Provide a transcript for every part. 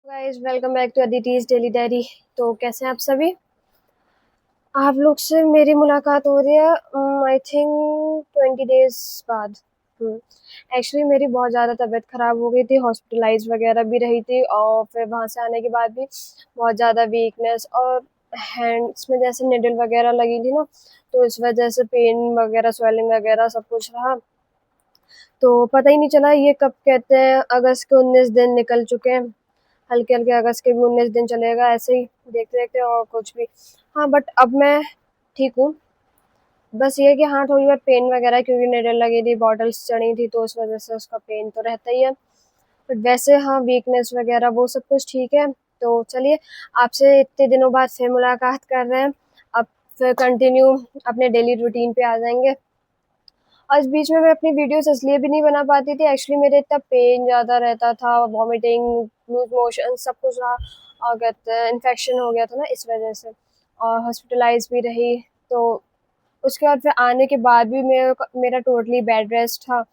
Guys welcome back to Aditi's daily diary. तो कैसे हैं आप सभी। आप लोग से मेरी मुलाकात हो रही है आई थिंक 20 डेज बाद। एक्चुअली मेरी बहुत ज़्यादा तबीयत ख़राब हो गई थी, हॉस्पिटलाइज वगैरह भी रही थी और फिर वहाँ से आने के बाद भी बहुत ज़्यादा वीकनेस और हैंड्स में जैसे निडल वगैरह लगी थी ना, तो इस वजह से पेन वगैरह स्वेलिंग वगैरह सब कुछ रहा। तो पता ही नहीं चला ये कब कहते हैं अगस्त के 19 दिन निकल चुके हैं। हल्के-हल्के अगस्त के भी 19 दिन चलेगा ऐसे ही देखते-देखते और कुछ भी। हाँ, बट अब मैं ठीक हूँ। बस ये है कि हाँ, थोड़ी बहुत पेन वगैरह क्योंकि निडल लगी थी, बॉटल्स चढ़ी थी तो उस वज़ह से उसका पेन तो रहता ही है। बट वैसे हाँ, वीकनेस वगैरह वो सब कुछ ठीक है। तो चलिए आपसे इतने दिनों बाद फिर मुलाकात कर रहे हैं। अब फिर कंटिन्यू अपने डेली रूटीन पे आ जाएँगे। आज बीच में मैं अपनी वीडियोस इसलिए भी नहीं बना पाती थी, एक्चुअली मेरे इतना पेन ज़्यादा रहता था, वॉमिटिंग, लूज मोशन सब कुछ रहा और कहते हैं इन्फेक्शन हो गया था ना इस वजह से, और हॉस्पिटलाइज भी रही। तो उसके बाद फिर आने के बाद भी मेरा टोटली बेड रेस्ट था।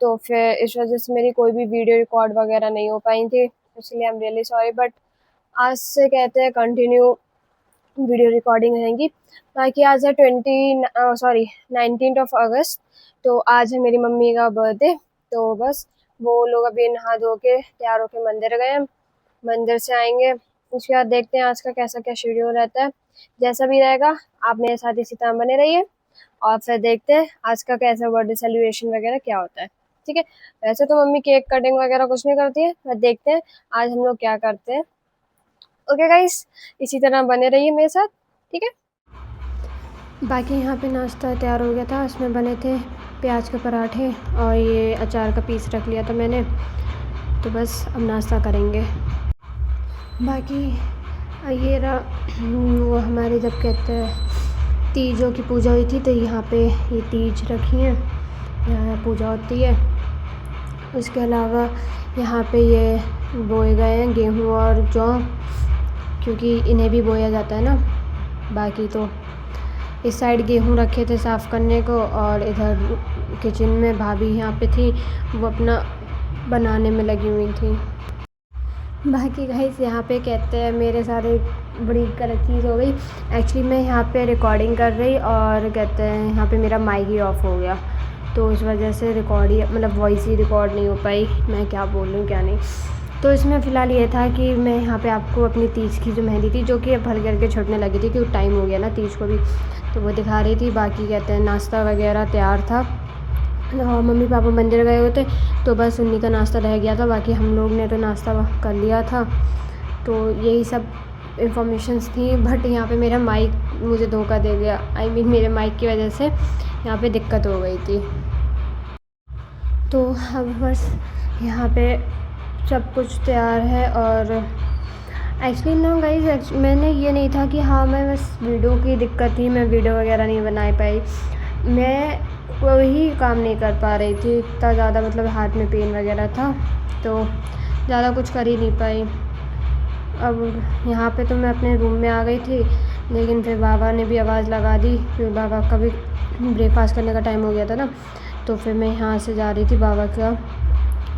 तो फिर इस वजह से मेरी कोई भी वीडियो रिकॉर्ड वगैरह नहीं हो पाई थी, इसलिए I am really sorry. But आज से कहते हैं कंटिन्यू वीडियो रिकॉर्डिंग रहेंगी। बाकी आज है 19th ऑफ अगस्त। तो आज है मेरी मम्मी का बर्थडे। तो बस वो लोग अभी नहा धो के तैयार होके मंदिर गए हैं, मंदिर से आएंगे। उसके बाद देखते हैं आज का कैसा क्या शेड्यूल रहता है। जैसा भी रहेगा आप मेरे साथ इसी तरह बने रहिए और फिर देखते हैं आज का कैसा बर्थडे सेलिब्रेशन वगैरह क्या होता है। ठीक है। वैसे तो मम्मी केक कटिंग वगैरह कुछ नहीं करती है, बट देखते हैं आज हम लोग क्या करते हैं। ओके गाइस, इसी तरह बने रहिए मेरे साथ। ठीक है। बाकी यहाँ पे नाश्ता तैयार हो गया था, उसमें बने थे प्याज के पराठे और ये अचार का पीस रख लिया था मैंने। तो बस अब नाश्ता करेंगे। बाकी ये रहा वो हमारे जब कहते हैं तीजों की पूजा हुई थी, तो यहाँ पे ये तीज रखी हैं, यहाँ पूजा होती है। उसके अलावा यहाँ पे ये बोए गए हैं गेहूँ और जौ, क्योंकि इन्हें भी बोया जाता है ना। बाकी तो इस साइड गेहूँ रखे थे साफ़ करने को और इधर किचन में भाभी यहाँ पे थी, वो अपना बनाने में लगी हुई थी। बाकी गाइस यहाँ पे कहते हैं मेरे सारे बड़ी गलत चीज़ हो गई। एक्चुअली मैं यहाँ पे रिकॉर्डिंग कर रही और कहते हैं यहाँ पे मेरा माइक ही ऑफ हो गया, तो इस वजह से रिकॉर्ड ही मतलब वॉइस ही रिकॉर्ड नहीं हो पाई, मैं क्या बोल रही हूँ क्या नहीं। तो इसमें फ़िलहाल ये था कि मैं यहाँ पे आपको अपनी तीज की जो मेहंदी थी, जो कि अब हल्के हल्के छूटने लगी थी क्योंकि टाइम हो गया ना तीज को भी, तो वो दिखा रही थी। बाकी कहते हैं नाश्ता वगैरह तैयार था और मम्मी पापा मंदिर गए हुए थे, तो बस उन्हीं का नाश्ता रह गया था। बाकी हम लोग ने तो नाश्ता कर लिया था। तो यही सब इन्फॉर्मेशंस थी। बट यहाँ पे मेरा माइक मुझे धोखा दे गया, आई मीन मेरे माइक की वजह से यहाँ पे दिक्कत हो गई थी। तो अब बस यहाँ पे सब कुछ तैयार है। और एक्चुअली ना गाइस, मैंने ये नहीं था कि हाँ मैं बस वीडियो की दिक्कत थी, मैं वीडियो वगैरह नहीं बना पाई, मैं कोई काम नहीं कर पा रही थी इतना ज़्यादा, मतलब हाथ में पेन वगैरह था तो ज़्यादा कुछ कर ही नहीं पाई। अब यहाँ पे तो मैं अपने रूम में आ गई थी, लेकिन फिर बाबा ने भी आवाज़ लगा दी क्योंकि बाबा का भी ब्रेकफास्ट करने का टाइम हो गया था ना। तो फिर मैं यहाँ से जा रही थी बाबा का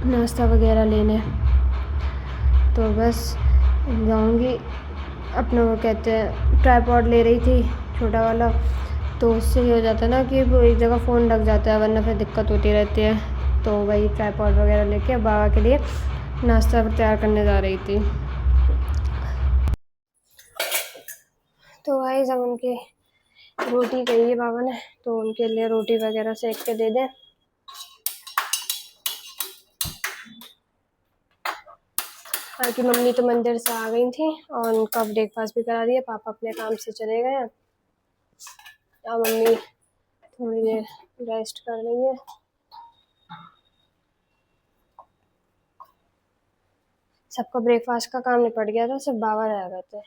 नाश्ता वगैरह लेने। तो बस जाऊँगी अपना, वो कहते हैं ट्राइपॉड ले रही थी छोटा वाला, तो उससे ये हो जाता है ना कि वो एक जगह फ़ोन ढक जाता है, वरना फिर दिक्कत होती रहती है। तो वही ट्राइपॉड वगैरह लेके बाबा के लिए नाश्ता तैयार करने जा रही थी। तो गाइस अब उनकी रोटी कही है बाबा ने, तो उनके लिए रोटी वगैरह सेक के दे दें। बाकी मम्मी तो मंदिर से आ गई थी और उनका ब्रेकफास्ट भी करा दिया, पापा अपने काम से चले गए हैं। अब मम्मी थोड़ी देर रेस्ट कर रही है। सबका ब्रेकफास्ट का काम निपट गया था, सिर्फ बाबा रह गए थे।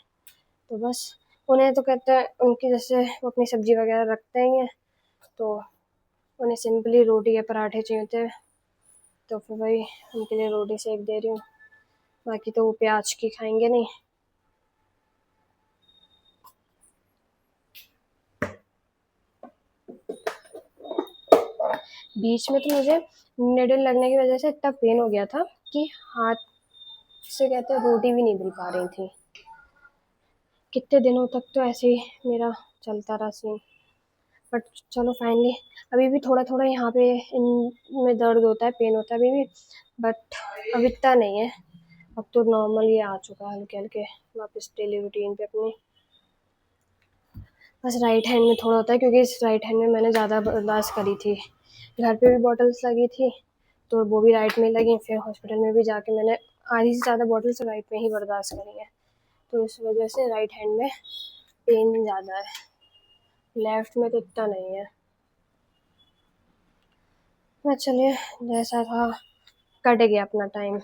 तो बस उन्हें तो कहते हैं उनकी जैसे वो अपनी सब्जी वगैरह रखते ही हैं, तो उन्हें सिंपली रोटी या पराठे चाहिए थे, तो फिर वही उनके लिए रोटी सेक दे रही हूँ। बाकी तो वो प्याज की खाएंगे नहीं। बीच में तो मुझे निडल लगने की वजह से इतना पेन हो गया था कि हाथ इससे कहते हैं रोटी भी नहीं मिल पा रही थी। कितने दिनों तक तो ऐसे ही मेरा चलता रहा सीन। बट चलो फाइनली अभी भी थोड़ा थोड़ा यहाँ पे इनमें दर्द होता है, पेन होता है अभी भी, बट अब इतना नहीं है। अब तो नॉर्मल ये आ चुका है हल्के हल्के, वापस डेली रूटीन पे अपनी। बस राइट हैंड में थोड़ा होता है क्योंकि इस राइट हैंड में मैंने ज़्यादा बर्दाश्त करी थी। घर पे भी बॉटल्स लगी थी तो वो भी राइट में लगी, फिर हॉस्पिटल में भी जाके मैंने आधी से ज़्यादा बॉटल्स राइट में ही बर्दाश्त करी है। तो इस वजह से राइट हैंड में पेन ज़्यादा है, लेफ्ट में तो इतना नहीं है। मैं चलिए जैसा था कट गया अपना टाइम,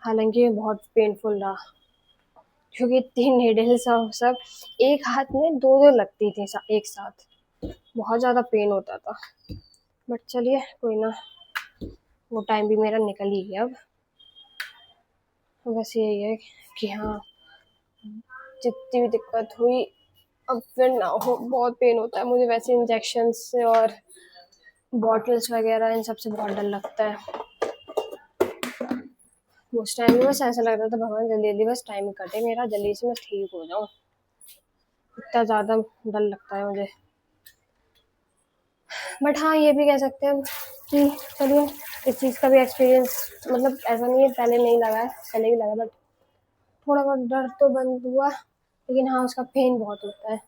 हालांकि बहुत पेनफुल रहा क्योंकि 3 नीडल्स और सब एक हाथ में 2-2 लगती थी एक साथ, बहुत ज़्यादा पेन होता था। बट चलिए कोई ना, वो टाइम भी मेरा निकल ही गया। अब बस यही है कि हाँ, जितनी भी दिक्कत हुई अब फिर ना हो। बहुत पेन होता है मुझे वैसे इंजेक्शन से और बॉटल्स वगैरह इन सब से बहुत डर लगता है। उस टाइम में बस ऐसा लगता था भगवान जल्दी जल्दी बस टाइम कटे मेरा, जल्दी से मैं ठीक हो जाऊँ, इतना ज़्यादा डर लगता है मुझे। बट हाँ ये भी कह सकते हैं कि चलिए इस चीज़ का भी एक्सपीरियंस, मतलब ऐसा नहीं है पहले नहीं लगा है, पहले भी लगा, बट थोड़ा बहुत डर तो बंद हुआ, लेकिन हाँ उसका पेन बहुत होता है।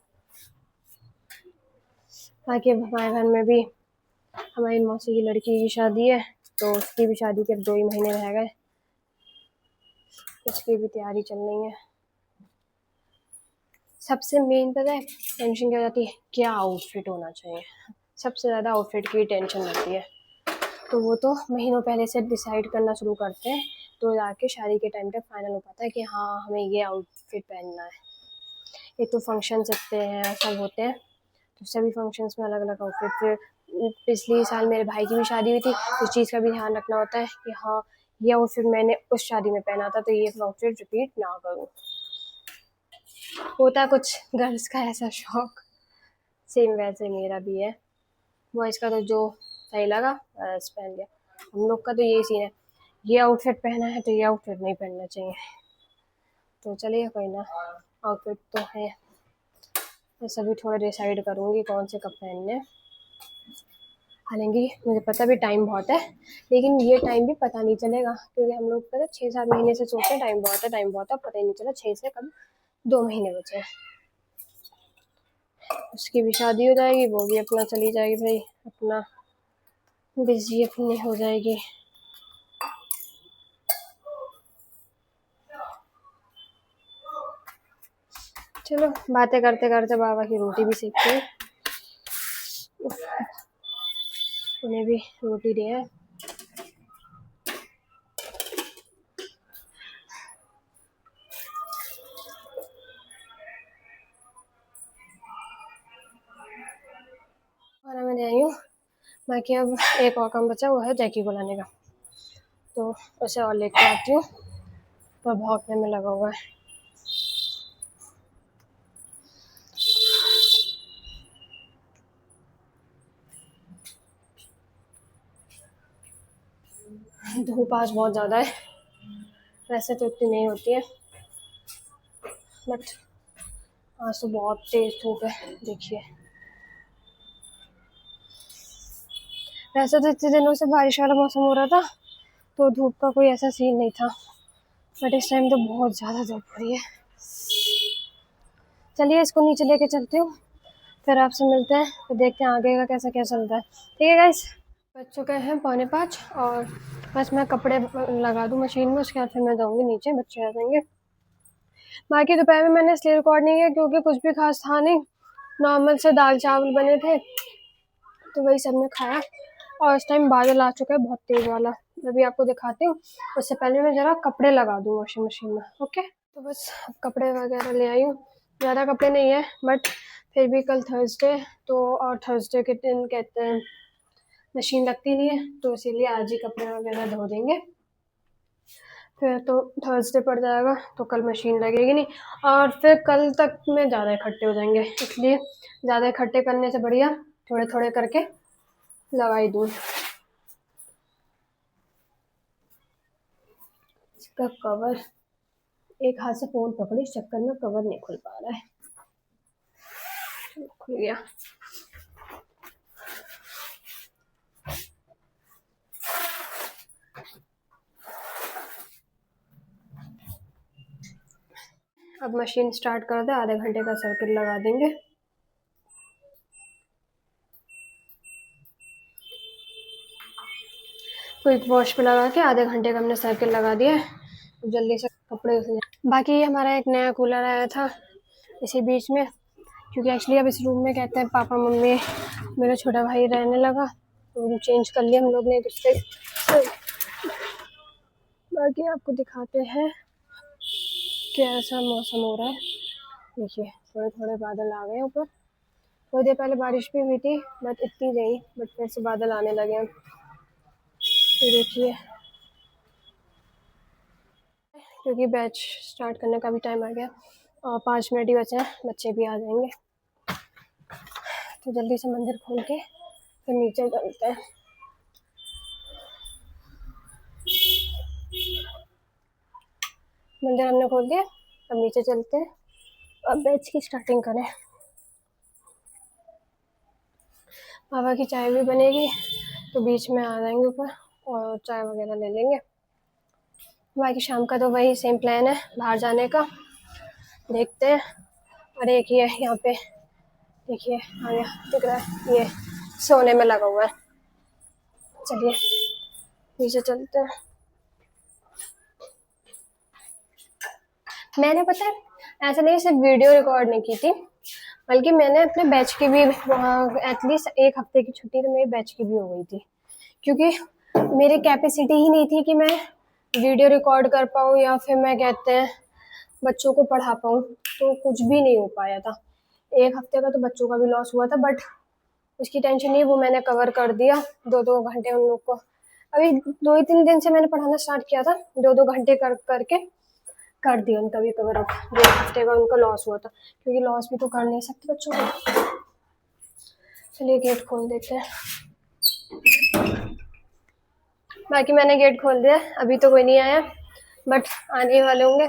बाकी अब हमारे घर में भी हमारी मौसी की लड़की की शादी है, तो उसकी भी शादी के 2 ही महीने रह गए, उसकी भी तैयारी चल रही है। सबसे मेन पता है टेंशन क्या हो जाती है, क्या आउटफिट होना चाहिए, सबसे ज़्यादा आउटफिट की टेंशन रहती है। तो वो तो महीनों पहले से डिसाइड करना शुरू करते हैं, तो जाके शादी के टाइम पे फाइनल हो पाता है कि हाँ हमें ये आउटफिट पहनना है। एक तो फंक्शन इतने हैं सब होते हैं, तो सभी फंक्शंस में अलग अलग आउटफिट। फिर पिछले साल मेरे भाई की भी शादी हुई थी, तो उस चीज़ का भी ध्यान रखना होता है कि हाँ ये आउटफिट मैंने उस शादी में पहना था तो ये आउटफिट रिपीट ना करूँ। होता कुछ गर्ल्स का ऐसा शौक, सेम वैसे मेरा भी है। बॉयज़ का तो जो सही लगा बस पहन लिया, हम लोग का तो यही सीन है, ये आउटफिट पहना है तो ये आउटफिट नहीं पहनना चाहिए। तो चलिए कोई ना, आउटफिट तो है, मैं सभी थोड़ा डिसाइड करूँगी कौन से कब पहनने। हालांकि मुझे पता भी टाइम बहुत है, लेकिन ये टाइम भी पता नहीं चलेगा क्योंकि हम लोग पता 6-7 महीने से सोचते हैं टाइम बहुत है टाइम बहुत है, पता ही नहीं चला 6 से कब 2 महीने बचे। उसकी भी शादी हो जाएगी, वो भी अपना चली जाएगी भाई, अपना बिजी अपनी हो जाएगी। चलो बातें करते करते बाबा की रोटी भी सेकते हैं, उन्हें भी रोटी दे है। खाना मैं दे आई हूँ, बाकी अब एक और काम बचा, वो है जैकी को लाने का, तो उसे और लेके आती हूँ, पर भौंकने में लगा हुआ है। धूप आज बहुत ज़्यादा है, वैसे तो इतनी नहीं होती है, बट आज तो बहुत तेज धूप है देखिए। वैसे तो इतने दिनों से बारिश वाला मौसम हो रहा था तो धूप का कोई ऐसा सीन नहीं था, बट इस टाइम तो बहुत ज़्यादा धूप हो रही है। चलिए इसको नीचे लेके चलती हूँ, फिर आपसे मिलते हैं, तो देखते हैं आगे का कैसा क्या चल रहा है। ठीक है गाइस, बज चुके हैं 4:45 और बस मैं कपड़े लगा दूँ मशीन में, उसके बाद फिर मैं जाऊँगी नीचे, बच्चे आ जाएंगे। बाकी दोपहर में मैंने इसलिए रिकॉर्ड नहीं किया क्योंकि कुछ भी खास था नहीं, नॉर्मल से दाल चावल बने थे तो वही सब ने खाया। और इस टाइम बादल आ चुका है बहुत तेज वाला, मैं भी आपको दिखाती हूँ, उससे पहले मैं ज़रा कपड़े लगा दूँ वॉशिंग मशीन में। ओके, तो बस कपड़े वगैरह ले आई हूँ, ज़्यादा कपड़े नहीं है बट फिर भी कल थर्सडे तो, और थर्सडे के दिन कहते हैं मशीन लगती नहीं है, तो इसीलिए आज ही कपड़े वगैरह धो देंगे, फिर तो थर्सडे पड़ जाएगा तो कल मशीन लगेगी नहीं, और फिर कल तक में ज़्यादा इकट्ठे हो जाएंगे, इसलिए ज़्यादा इकट्ठे करने से बढ़िया थोड़े थोड़े करके लगा ही दूँ। इसका कवर, एक हाथ से फोन पकड़ी, इस चक्कर में कवर नहीं खुल पा रहा है। खुल गया। अब मशीन स्टार्ट कर दे, आधे घंटे का सर्किट लगा देंगे। क्विक वॉश पे लगा के आधे घंटे का हमने सर्किट लगा दिया है। जल्दी से कपड़े धुल जाए। बाकी हमारा एक नया कूलर आया था इसी बीच में, क्योंकि एक्चुअली अब इस रूम में कहते हैं पापा मम्मी मेरा छोटा भाई रहने लगा, तो रूम चेंज कर लिया हम लोग ने दूसरे। बाकी आपको दिखाते हैं कैसा मौसम हो रहा है। देखिए थोड़े थोड़े बादल आ गए ऊपर। थोड़ी देर पहले बारिश भी हुई थी, बट इतनी नहीं, बट फिर से बादल आने लगे हैं। तो देखिए, क्योंकि बैच स्टार्ट करने का भी टाइम आ गया और 5 मिनट ही बचे हैं, बच्चे भी आ जाएंगे। तो जल्दी से मंदिर खोल के फिर नीचे चलते हैं। मंदिर हमने खोल दिया, अब नीचे चलते हैं और बैच की स्टार्टिंग करें। पापा की चाय भी बनेगी, तो बीच में आ जाएंगे ऊपर और चाय वगैरह ले लेंगे। बाकी शाम का तो वही सेम प्लान है, बाहर जाने का, देखते हैं। और एक ये यहाँ पे देखिए आ गया, दिख रहा है, ये सोने में लगा हुआ है। चलिए नीचे चलते हैं। मैंने पता है ऐसा नहीं सिर्फ वीडियो रिकॉर्ड नहीं की थी, बल्कि मैंने अपने बैच की भी एटलीस्ट एक हफ्ते की छुट्टी तो मेरी बैच की भी हो गई थी, क्योंकि मेरी कैपेसिटी ही नहीं थी कि मैं वीडियो रिकॉर्ड कर पाऊँ या फिर मैं कहते हैं बच्चों को पढ़ा पाऊँ, तो कुछ भी नहीं हो पाया था। एक हफ्ते का तो बच्चों का भी लॉस हुआ था, बट उसकी टेंशन नहीं, वो मैंने कवर कर दिया। 2-2 घंटे उन लोग को, अभी 2 ही 3 दिन से मैंने पढ़ाना स्टार्ट किया था, 2-2 घंटे करके कर दिया उनका भी कवर अप। जो एक हफ्ते का उनका लॉस हुआ था, क्योंकि लॉस भी तो कर नहीं सकते बच्चों को। चलिए गेट खोल देते हैं। बाकी मैंने गेट खोल दिया, अभी तो कोई नहीं आया, बट आने वाले होंगे।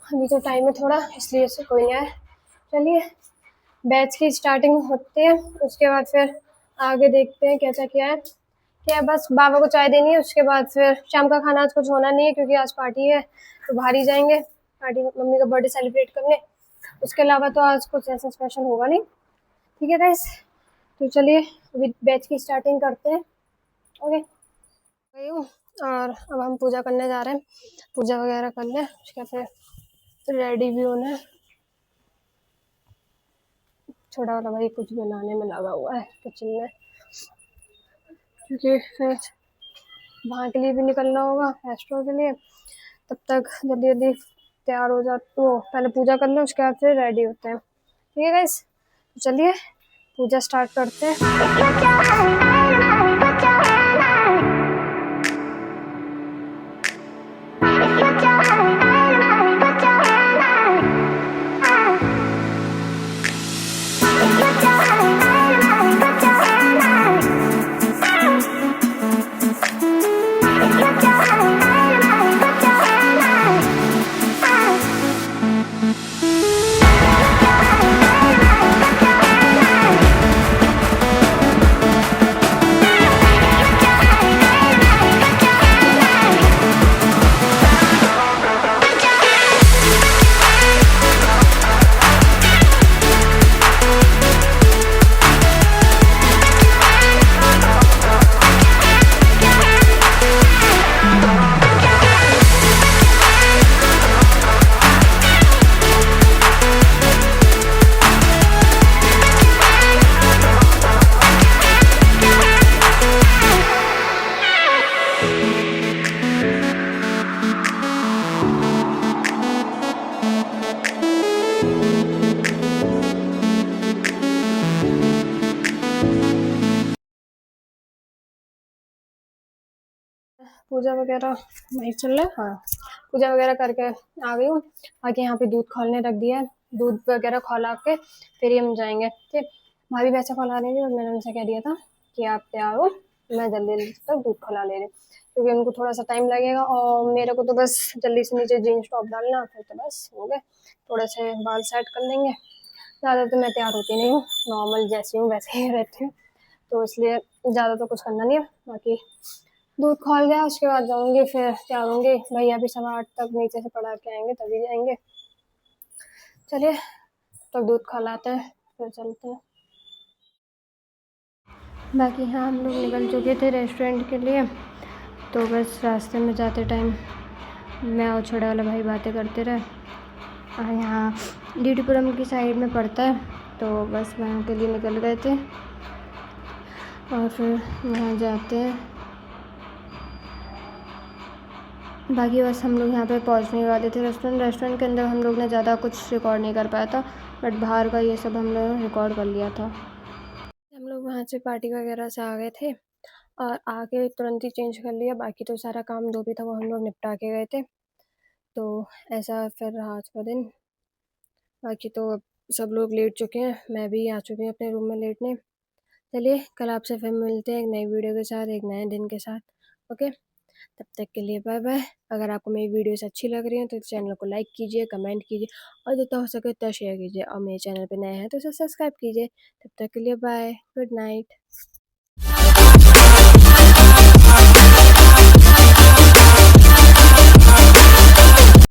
अभी तो टाइम है थोड़ा, इसलिए से कोई नहीं आया। चलिए बैच की स्टार्टिंग होती है, उसके बाद फिर आगे देखते हैं कैसा क्या है। क्या बस बाबा को चाय देनी है, उसके बाद फिर शाम का खाना आज कुछ होना नहीं है, क्योंकि आज पार्टी है तो बाहर ही जाएंगे पार्टी, मम्मी का बर्थडे सेलिब्रेट करने। उसके अलावा तो आज कुछ ऐसा स्पेशल होगा नहीं। ठीक है गाइस, तो चलिए अभी बैच की स्टार्टिंग करते हैं। ओके, गई हूँ और अब हम पूजा करने जा रहे हैं। पूजा वगैरह कर लें, उसके फिर रेडी भी होना है। छोटा वाला भाई कुछ बनाने में लगा हुआ है किचन में, क्योंकि फिर वहाँ के लिए भी निकलना होगा, एस्ट्रो के लिए। तब तक जल्दी जल्दी तैयार हो जाते, वो पहले पूजा कर लें, उसके बाद फिर रेडी होते हैं। ठीक है गाइस, चलिए पूजा स्टार्ट करते हैं। पूजा वगैरह वही चल रहा है। हाँ, पूजा वगैरह करके आ गई हूँ। बाकी यहाँ पे दूध खौलने रख दिया है, दूध वगैरह खौला के फिर ही हम जाएंगे। ठीक, भाभी वैसे खौला रही थी और मैंने उनसे कह दिया था कि आप तैयार हो मैं जल्दी जल्दी तक दूध खौला ले रही हूँ, क्योंकि उनको थोड़ा सा टाइम लगेगा और मेरे को तो बस जल्दी से नीचे जीन्स टॉप डालना, फिर तो बस हो गए। थोड़े से बाल सेट कर लेंगे। ज़्यादा तो मैं तैयार होती नहीं हूँ, नॉर्मल जैसी हूँ वैसे ही रहती हूँ, तो इसलिए ज़्यादा तो कुछ करना नहीं है। बाकी दूध खौल गया उसके बाद जाऊँगी, फिर तैयार होंगी। भैया भी 8:15 तक नीचे से पढ़ा के आएंगे तभी जाएंगे। चलिए तो दूध खौलाते हैं फिर चलते हैं। बाकी हाँ, हम लोग निकल चुके थे रेस्टोरेंट के लिए, तो बस रास्ते में जाते टाइम मैं और छोटे वाला भाई बातें करते रहे। और यहाँ डीडीपुरम की साइड में पड़ता है, तो बस वहाँ के लिए निकल गए थे और फिर वहाँ जाते हैं। बाकी बस हम लोग यहाँ पे पहुँचने वाले थे रेस्टोरेंट के अंदर हम लोग ने ज़्यादा कुछ रिकॉर्ड नहीं कर पाया था, बट बाहर का ये सब हम लोगों ने रिकॉर्ड कर लिया था। हम लोग वहाँ से पार्टी वगैरह से आ गए थे और आके तुरंत ही चेंज कर लिया। बाकी तो सारा काम जो भी था वो हम लोग निपटा के गए थे, तो ऐसा फिर रहा आज का दिन। बाकी तो अब सब लोग लेट चुके हैं, मैं भी आ चुकी हूँ अपने रूम में लेटने। चलिए कल आपसे फिर मिलते हैं एक नई वीडियो के साथ, एक नए दिन के साथ। ओके, तब तक के लिए बाय बाय। अगर आपको मेरी वीडियोस अच्छी लग रही हैं तो चैनल को लाइक कीजिए, कमेंट कीजिए और जितना हो सके उतना शेयर कीजिए, और मेरे चैनल पे नए हैं तो उसे सब्सक्राइब कीजिए। तब तक के लिए बाय, गुड नाइट।